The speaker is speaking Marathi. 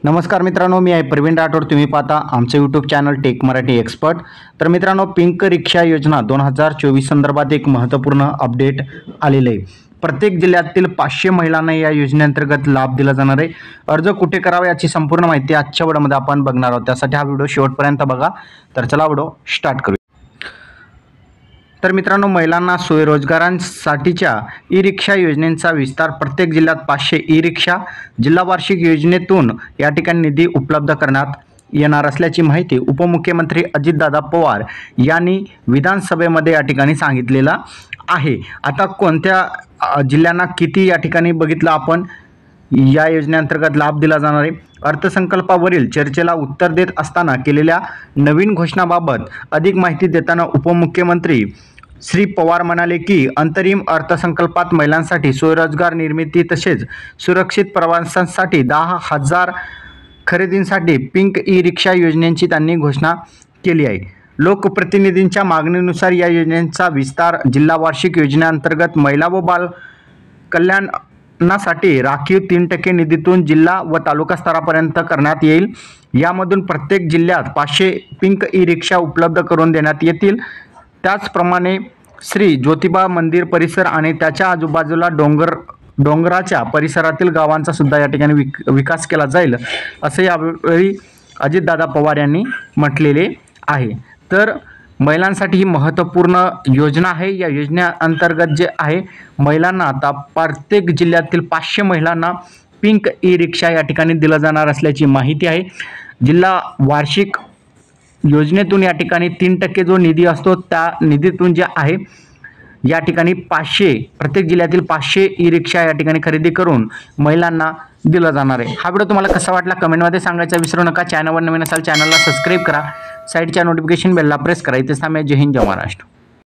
नमस्कार मित्रांनो, मी आहे प्रवीण राठोड। तुम्ही पाहता आमचं YouTube channel tech Marathi expert. तर मित्रांनो, पिंक रिक्षा योजना 2024 संदर्भात एक महत्त्वपूर्ण अपडेट आलेलं आहे। प्रत्येक जिल्ह्यातील 500 महिलांना या योजनेअंतर्गत लाभ दिला जाणार आहे। अर्ज कुठे करावा याची संपूर्ण माहिती आजच्या व्हिडिओमध्ये आपण बघणार आहोत। त्यासाठी हा व्हिडिओ शेवटपर्यंत बघा। तर चला व्हिडिओ स्टार्ट करूया। तर मित्रांनो, महिलांना स्वयंरोजगारांसाठीच्या ई रिक्षा योजनेचा विस्तार प्रत्येक जिल्ह्यात 500 ई रिक्षा जिल्हा वार्षिक योजनेतून या ठिकाणी निधी उपलब्ध करण्यात येणार असल्याची माहिती उपमुख्यमंत्री अजितदादा पवार यांनी विधानसभेमध्ये या ठिकाणी सांगितलेला आहे। आता कोणत्या जिल्ह्यांना किती या ठिकाणी बघितलं आपण या योजनेअंतर्गत लाभ दिला जाणार आहे। अर्थसंकल्पावरील चर्चेला उत्तर देत असताना केलेल्या नवीन घोषणाबाबत अधिक माहिती देताना उपमुख्यमंत्री श्री पवार म्हणाले की अंतरिम अर्थसंकल्पात महिलांसाठी स्वयंरोजगार निर्मिती तसेच सुरक्षित प्रवासांसाठी 10,000 खरेदींसाठी पिंक ई रिक्षा योजनेची त्यांनी घोषणा केली आहे। लोकप्रतिनिधींच्या मागणीनुसार या योजनेचा विस्तार जिल्हा वार्षिक योजनेअंतर्गत महिला व बाल कल्याणासाठी राखीव 3% निधीतून जिल्हा व तालुका स्तरापर्यंत करण्यात येईल। यामधून प्रत्येक जिल्ह्यात 500 पिंक ई रिक्षा उपलब्ध करून देण्यात येतील। त्याचप्रमाणे श्री ज्योतिबा मंदिर परिसर आणि त्याच्या आजूबाजूला डोंगराच्या परिसरातील गावांचा सुद्धा या ठिकाणी विकास केला जाईल, असे यावेळी अजितदादा पवार यांनी म्हटलेले आहे। तर महिलांसाठी ही महत्त्वपूर्ण योजना आहे। या योजनेअंतर्गत जे आहे महिलांना आता प्रत्येक जिल्ह्यातील 500 महिलांना पिंक ई रिक्षा या ठिकाणी दिला जाणार असल्याची माहिती आहे। जिल्हा वार्षिक योजनेतून या ठिकाणी 3% जो निधी असतो त्या निधीतून जे आहे या ठिकाणी प्रत्येक जिल्ह्यातील 500 ई रिक्षा या ठिकाणी खरेदी करून महिलांना दिला जाणार आहे। हा व्हिडिओ तुम्हाला कसा वाटला कमेंटमध्ये सांगायचा विसरू नका। चॅनलवर नवीन असाल चॅनलला सबस्क्राईब करा, साईडच्या नोटिफिकेशन बेलला प्रेस करा। इथेच थांबूया। जय हिंद, जय महाराष्ट्र।